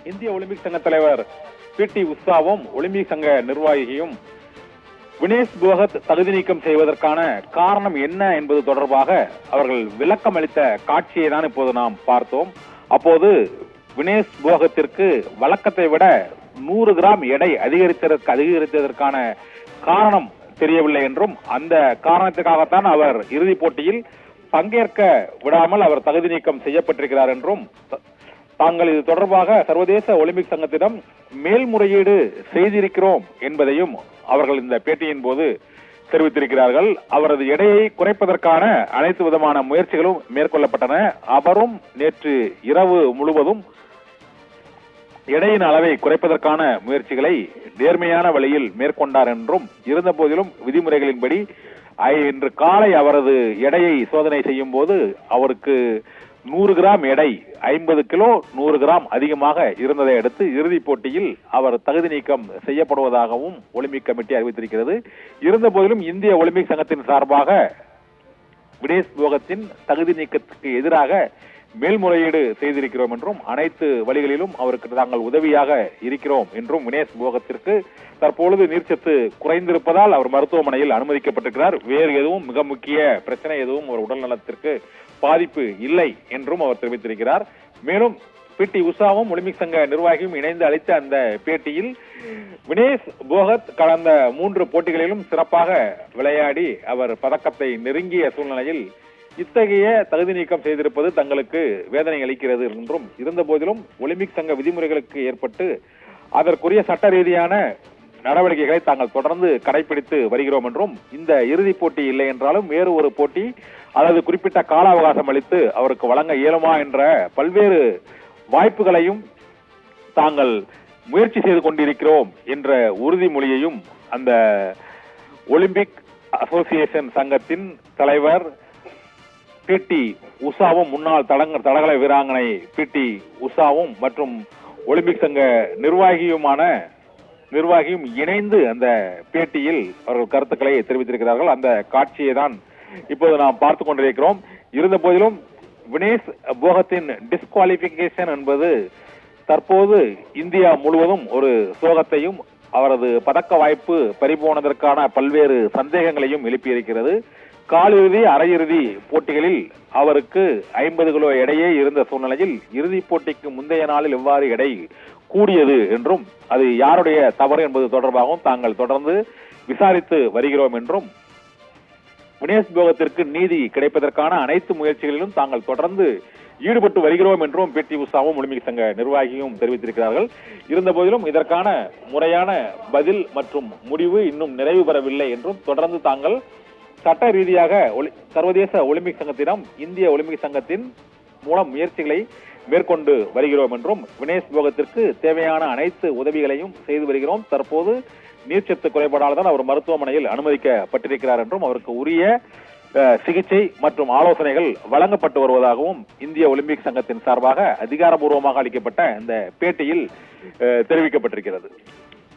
இந்திய ஒலிம்பிக் சங்க தலைவர் PT உஷாவும் ஒலிம்பிக் சங்க நிர்வாகியும் வினேஷ் போகத் தகுதி நீக்கம் செய்வதற்கான காரணம் என்ன என்பது தொடர்பாக அவர்கள் விளக்கம் அளித்த காட்சியை தான் இப்போது நாம் பார்த்தோம். அப்போது வினேஷ் போகத்திற்கு வழக்கத்தை விட 100 கிராம் எடை அதிகரித்ததற்கான காரணம் தெரியவில்லை என்றும் அந்த காரணத்துக்காகத்தான் அவர் இறுதிப் போட்டியில் பங்கேற்க விடாமல் அவர் தகுதி நீக்கம் செய்யப்பட்டிருக்கிறார் என்றும் தாங்கள் இது தொடர்பாக சர்வதேச ஒலிம்பிக் சங்கத்திடம் மேல்முறையீடு செய்திருக்கிறோம் என்பதையும் அவர்கள் இந்த பேட்டியின் போது தெரிவித்திருக்கிறார்கள். அவரது எடையை குறைப்பதற்கான அனைத்து விதமான முயற்சிகளும் மேற்கொள்ளப்பட்டன. அவரும் நேற்று இரவு முழுவதும் எடையின் அளவை குறைப்பதற்கான முயற்சிகளை நேர்மையான வழியில் மேற்கொண்டார் என்றும், இருந்த போதிலும் விதிமுறைகளின்படி இன்று காலை அவரது எடையை சோதனை செய்யும் போது அவருக்கு 100 கிராம் எடை 50 கிலோ 100 கிராம் அதிகமாக இருந்ததை அடுத்து இறுதிப் போட்டியில் அவர் தகுதி நீக்கம் செய்யப்படுவதாகவும் ஒலிம்பிக் கமிட்டி அறிவித்திருக்கிறது. இருந்த போதிலும் இந்திய ஒலிம்பிக் சங்கத்தின் சார்பாக வினேஷ் போகத்தின் தகுதி நீக்கத்துக்கு எதிராக மேல்முறையீடு செய்திருக்கிறோம் என்றும், அனைத்து வழிகளிலும் அவருக்கு தாங்கள் உதவியாக இருக்கிறோம் என்றும், வினேஷ் போகத்திற்கு தற்பொழுது நீர்ச்சத்து குறைந்திருப்பதால் அவர் மருத்துவமனையில் அனுமதிக்கப்பட்டிருக்கிறார். வேறு எதுவும் மிக முக்கிய பிரச்சனை எதுவும் அவர் உடல் நலத்திற்கு பாதிப்பு இல்லை என்றும் அவர் தெரிவித்திருக்கிறார். மேலும் PT உஷாவும் ஒலிம்பிக் சங்க நிர்வாகியும் இணைந்து அளித்த அந்த பேட்டியில் வினேஷ் போகத் கடந்த 3 போட்டிகளிலும் சிறப்பாக விளையாடி அவர் பதக்கத்தை நெருங்கிய சூழ்நிலையில் இத்தகைய தகுதி நீக்கம் செய்திருப்பது தங்களுக்கு வேதனை அளிக்கிறது என்றும், இருந்த போதிலும் ஒலிம்பிக் சங்க விதிமுறைகளுக்கு ஏற்பட்டு அதற்குரிய சட்ட ரீதியான நடவடிக்கைகளை தாங்கள் தொடர்ந்து கடைபிடித்து வருகிறோம் என்றும், இந்த இறுதிப் போட்டி இல்லை என்றாலும் வேறு ஒரு போட்டி அல்லது குறிப்பிட்ட கால அவகாசம் அளித்து அவருக்கு வழங்க இயலுமா என்ற பல்வேறு வாய்ப்புகளையும் தாங்கள் முயற்சி செய்து கொண்டிருக்கிறோம் என்ற உறுதிமொழியையும் அந்த ஒலிம்பிக் அசோசியேஷன் சங்கத்தின் தலைவர் PT உஷாவும், முன்னாள் தடகள வீராங்கனை PT உஷாவும் மற்றும் ஒலிம்பிக் சங்க நிர்வாகியும் இணைந்து அந்த பேட்டியில் அவர்கள் கருத்துக்களை தெரிவித்திருக்கிறார்கள். அந்த காட்சியை தான் இப்போது நாம் பார்த்துக் கொண்டிருக்கிறோம். இருந்த போதிலும் வினேஷ் போகத்தின் டிஸ்குவாலிபிகேஷன் என்பது தற்போது இந்தியா முழுவதும் ஒரு சோகத்தையும் அவரது பதக்க வாய்ப்பு பறிபோனதற்கான பல்வேறு சந்தேகங்களையும் எழுப்பியிருக்கிறது. காலிறுதி அரையிறுதி போட்டிகளில் அவருக்கு 50 கிலோ எடையே இருந்த சூழ்நிலையில் இறுதிப் போட்டிக்கு முந்தைய நாளில் எவ்வாறு எடை கூடியது என்றும், அது யாருடைய தவறு என்பது தொடர்பாகவும் தாங்கள் தொடர்ந்து விசாரித்து வருகிறோம் என்றும், வினேஷ் போகத்திற்கு நீதி கிடைப்பதற்கான அனைத்து முயற்சிகளிலும் தாங்கள் தொடர்ந்து ஈடுபட்டு வருகிறோம் என்றும் PT உஷாவும் ஒலிம்பிக் சங்க நிர்வாகியும் தெரிவித்திருக்கிறார்கள். இருந்த போதிலும் இதற்கான முறையான பதில் மற்றும் முடிவு இன்னும் நிறைவு பெறவில்லை என்றும், தொடர்ந்து தாங்கள் சட்ட ரீதியாக சர்வதேச ஒலிம்பிக் சங்கத்திடம் இந்திய ஒலிம்பிக் சங்கத்தின் மூலம் முயற்சிகளை மேற்கொண்டு வருகிறோம் என்றும், வினேஷ் போகத்திற்கு தேவையான அனைத்து உதவிகளையும் செய்து வருகிறோம். தற்போது நீர்ச்சத்து குறைபாடால் தான் அவர் மருத்துவமனையில் அனுமதிக்கப்பட்டிருக்கிறார் என்றும், அவருக்கு உரிய சிகிச்சை மற்றும் ஆலோசனைகள் வழங்கப்பட்டு வருவதாகவும் இந்திய ஒலிம்பிக் சங்கத்தின் சார்பாக அதிகாரப்பூர்வமாக அளிக்கப்பட்ட இந்த பேட்டியில் தெரிவிக்கப்பட்டிருக்கிறது.